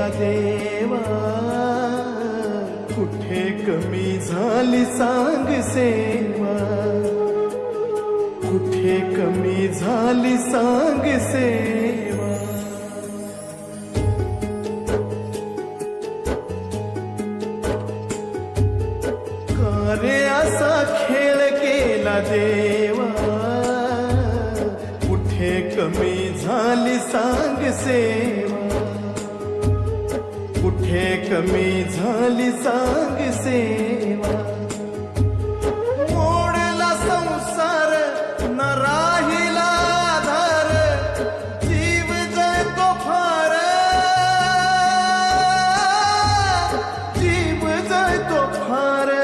केला देवा, कुठे कमी झाली सांग सेवा, कुठे कमी झाली सांग सेवा. का रे असा खेळ केला देवा, कुठे कमी झाली सांग सेवा, कुठे कमी झाली सांग सेवा. मोडला संसार न राहिला आधार, जीव जळतो फार, जीव जळतो फार.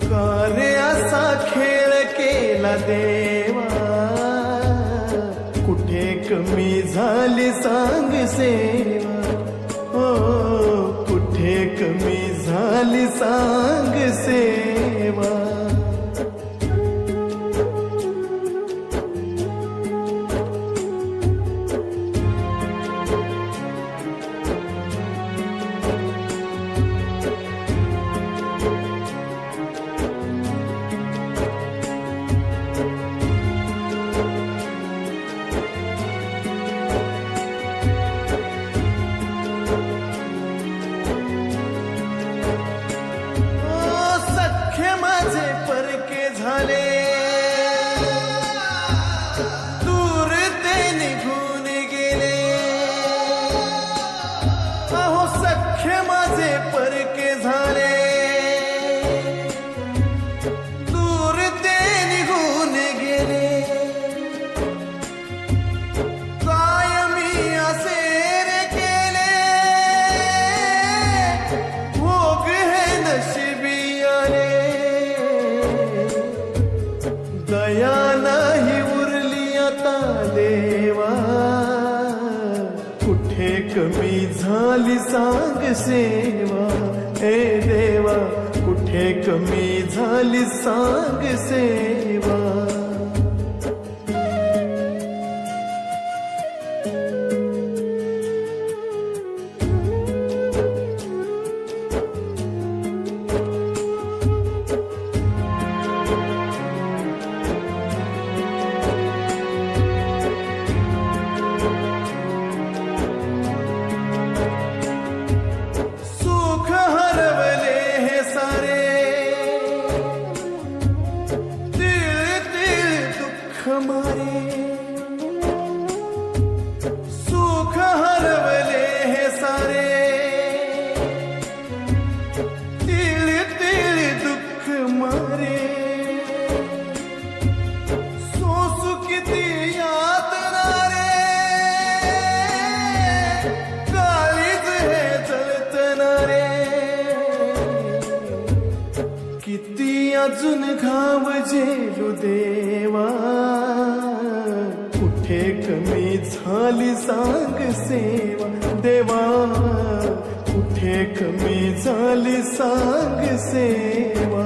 का रे असा खेळ केला देवा, कुठे कमी झाली सांग सेवा, हो कुठे कमी झाली सांग सेवा. माझे परके झाले, दूर ते निघून गेले. अहो सख्य माझे परके झाले, दूर ते निघून गेले. काय मी असे रे केले, भोग हे नशिबी आले. दया नाही उरली आता देवा, कुठे कमी झाली सांग सेवा. हे देवा कुठे कमी झाली सांग सेवा. सुख हरवले हे सारे, तिळ तिळ दुःख मारे. सोसू किती यातना रे, काळीज हे जळतणारे. किती अजून घाव झेलू देवा, कुठे कमी झाली सांग सेवा. देवा कुठे कमी झाली सांग सेवा.